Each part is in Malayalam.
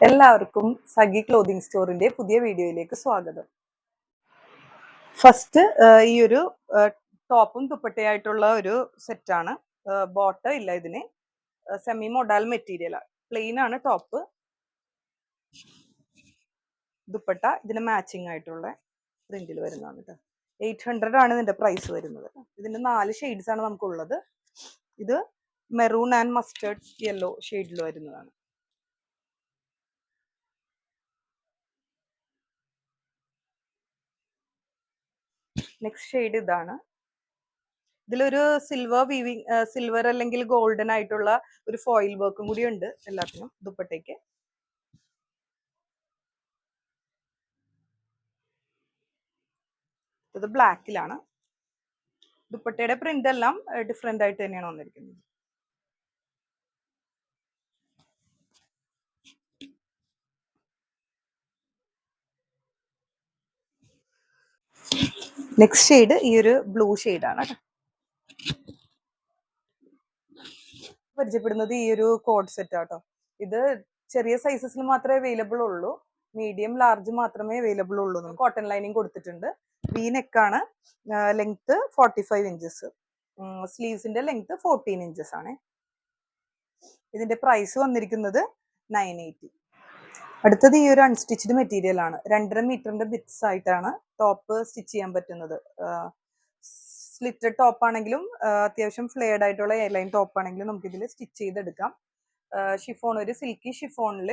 എല്ലാവർക്കും സഖി ക്ലോത്തിങ് സ്റ്റോറിന്റെ പുതിയ വീഡിയോയിലേക്ക് സ്വാഗതം. ഫസ്റ്റ് ഈ ഒരു ടോപ്പും ദുപ്പട്ടയായിട്ടുള്ള ഒരു സെറ്റാണ്. ബോട്ടം ഇല്ല, ഇതിന് സെമി മൊഡാൽ മെറ്റീരിയൽ, പ്ലെയിൻ ആണ് ടോപ്പ്. ദുപ്പട്ട ഇതിന് മാച്ചിങ് ആയിട്ടുള്ള പ്രിന്റിൽ വരുന്നതാണ് കേട്ടോ. 800 ആണ് ഇതിന്റെ പ്രൈസ് വരുന്നത്. ഇതിന്റെ 4 ഷെയ്ഡ്സ് ആണ് നമുക്കുള്ളത്. ഇത് മെറൂൺ ആൻഡ് മസ്റ്റേർഡ് യെല്ലോ ഷെയ്ഡിൽ വരുന്നതാണ്. നെക്സ്റ്റ് ഷെയ്ഡ് ഇതാണ്. ഇതിലൊരു സിൽവർ അല്ലെങ്കിൽ ഗോൾഡൻ ആയിട്ടുള്ള ഒരു ഫോയിൽ വർക്കും കൂടി ഉണ്ട് എല്ലാത്തിനും ദുപ്പട്ടയ്ക്ക്. ഇത് ബ്ലാക്കിലാണ്. ദുപ്പട്ടയുടെ പ്രിന്റ് എല്ലാം ഡിഫറെന്റ് ആയിട്ട് തന്നെയാണ് വന്നിരിക്കുന്നത്. നെക്സ്റ്റ് ഷെയ്ഡ് ഈ ഒരു ബ്ലൂ ഷെയ്ഡാണ്. പരിചയപ്പെടുന്നത് ഈ ഒരു കോഡ് സെറ്റ് ആട്ടോ. ഇത് ചെറിയ സൈസസിൽ മാത്രമേ അവൈലബിൾ ഉള്ളൂ. മീഡിയം ലാർജ് മാത്രമേ അവൈലബിൾ ഉള്ളൂ. നമുക്ക് കോട്ടൺ ലൈനിങ് കൊടുത്തിട്ടുണ്ട്. വി നെക്കാണ്. Length 45 inches. സ്ലീവ്സിന്റെ ലെങ്ത് 14 ഇഞ്ചസ് ആണ്. ഇതിന്റെ പ്രൈസ് വന്നിരിക്കുന്നത് 980. അടുത്തത് ഈ ഒരു അൺസ്റ്റിച്ച്ഡ് മെറ്റീരിയൽ ആണ്. 2.5 മീറ്ററിന്റെ ബിറ്റ്സ് ആയിട്ടാണ് ടോപ്പ് സ്റ്റിച്ച് ചെയ്യാൻ പറ്റുന്നത്. സ്ലിറ്റഡ് ടോപ്പ് ആണെങ്കിലും അത്യാവശ്യം ഫ്ലെയർഡ് ആയിട്ടുള്ള എയർലൈൻ ടോപ്പ് ആണെങ്കിലും നമുക്ക് ഇതിൽ സ്റ്റിച്ച് ചെയ്തെടുക്കാം. ഷിഫോൺ, ഒരു സിൽക്കി ഷിഫോണിൽ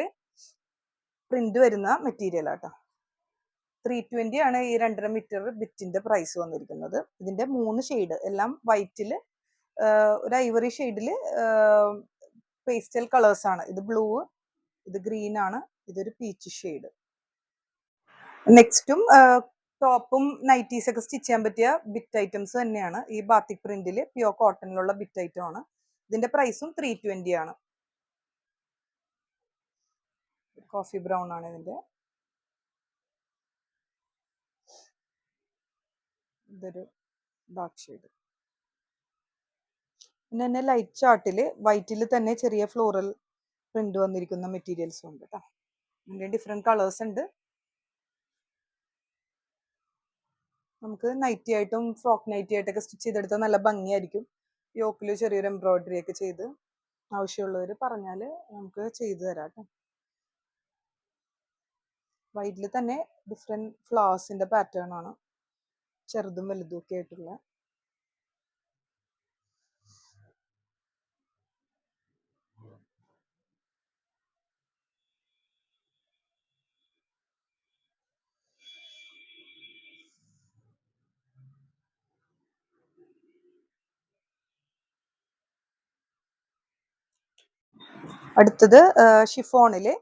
പ്രിന്റ് വരുന്ന മെറ്റീരിയൽ ആട്ടോ. 320 ആണ് ഈ 2.5 മീറ്റർ ബിറ്റിന്റെ പ്രൈസ് വന്നിരിക്കുന്നത്. ഇതിന്റെ 3 ഷെയ്ഡ് എല്ലാം വൈറ്റിൽ, ഒരു ഐവറി ഷെയ്ഡിൽ പേസ്റ്റൽ കളേഴ്സ് ആണ്. ഇത് ബ്ലൂ, ഇത് ഗ്രീൻ ആണ്, ഇതൊരു പീച്ച് ഷെയ്ഡ്. നെക്സ്റ്റും ടോപ്പും നൈറ്റീസ് ഒക്കെ സ്റ്റിച്ച് ചെയ്യാൻ പറ്റിയ ബിറ്റ് ഐറ്റംസ് തന്നെയാണ്. ഈ ബാത്തിക് പ്രിന്റിൽ പ്യുവർ കോട്ടണിലുള്ള ബിറ്റ് ഐറ്റം ആണ്. ഇതിന്റെ പ്രൈസും 320 ആണ്. കോഫി ബ്രൗൺ ആണ് ഇതിന്റെ. ഇതൊരു ഡാർക്ക് ഷെയ്ഡ്. പിന്നെ തന്നെ ലൈറ്റ് ചാർട്ടിൽ വൈറ്റിൽ തന്നെ ചെറിയ ഫ്ലോറൽ പ്രിന്റ് വന്നിരിക്കുന്ന മെറ്റീരിയൽസും ഉണ്ട് കേട്ടോ. ഇതിന്റെ ഡിഫറെന്റ് കളേഴ്സ് ഉണ്ട്. നമുക്ക് നൈറ്റി ആയിട്ടും ഫ്രോക്ക് നൈറ്റി ആയിട്ടൊക്കെ സ്റ്റിച്ച് ചെയ്തെടുത്താൽ നല്ല ഭംഗിയായിരിക്കും. യോക്കിൽ ചെറിയൊരു എംബ്രോയിഡറി ഒക്കെ ചെയ്ത് ആവശ്യമുള്ളവർ പറഞ്ഞാൽ നമുക്ക് ചെയ്തു തരാം കേട്ടോ. വൈറ്റിൽ തന്നെ ഡിഫറെന്റ് ഫ്ലവേഴ്സിന്റെ പാറ്റേൺ ആണ്, ചെറുതും വലുതും ഒക്കെ ആയിട്ടുള്ള. അടുത്തത് ഷിഫോണില്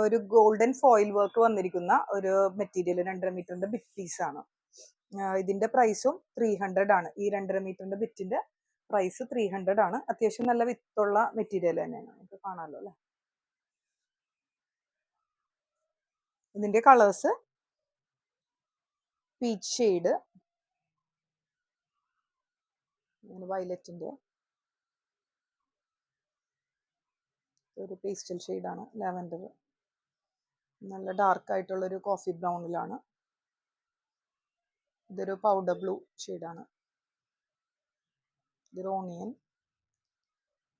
ഒരു ഗോൾഡൻ ഫോയിൽ വർക്ക് വന്നിരിക്കുന്ന ഒരു മെറ്റീരിയൽ, 2.5 മീറ്ററിന്റെ ബിറ്റ് പീസ് ആണ്. ഇതിന്റെ പ്രൈസും 300 ആണ്. ഈ 2.5 മീറ്ററിന്റെ ബിറ്റിന്റെ പ്രൈസ് 300 ആണ്. അത്യാവശ്യം നല്ല വിത്തുള്ള മെറ്റീരിയൽ തന്നെയാണ്, നമുക്ക് കാണാമല്ലോ അല്ലെ. ഇതിന്റെ കളേഴ്സ് പീച്ച് ഷെയ്ഡ്, വയലറ്റിന്റെ ഒരു പേസ്റ്റൽ ഷെയ്ഡാണ്, ലാവൻഡർ, നല്ല ഡാർക്ക് ആയിട്ടുള്ള ഒരു കോഫി ബ്രൗണിലാണ്. ഇതൊരു പൗഡർ ബ്ലൂ ഷെയ്ഡാണ്. ഇതൊരു ഓണിയൻ,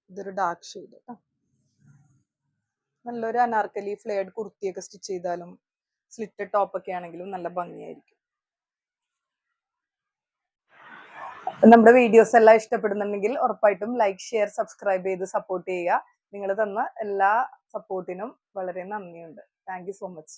ഇതൊരു ഡാർക്ക് ഷെയ്ഡ്. നല്ലൊരു അനാർക്കലി ഫ്ലെയർഡ് കുർത്തിയൊക്കെ സ്റ്റിച്ച് ചെയ്താലും സ്ലിറ്റഡ് ടോപ്പൊക്കെ ആണെങ്കിലും നല്ല ഭംഗിയായിരിക്കും. നമ്മുടെ വീഡിയോസ് എല്ലാം ഇഷ്ടപ്പെടുന്നുണ്ടെങ്കിൽ ഉറപ്പായിട്ടും ലൈക്ക്, ഷെയർ, സബ്സ്ക്രൈബ് ചെയ്ത് സപ്പോർട്ട് ചെയ്യുക. നിങ്ങൾ തന്ന എല്ലാ സപ്പോർട്ടിനും വളരെ നന്ദിയുണ്ട്. Thank you so much.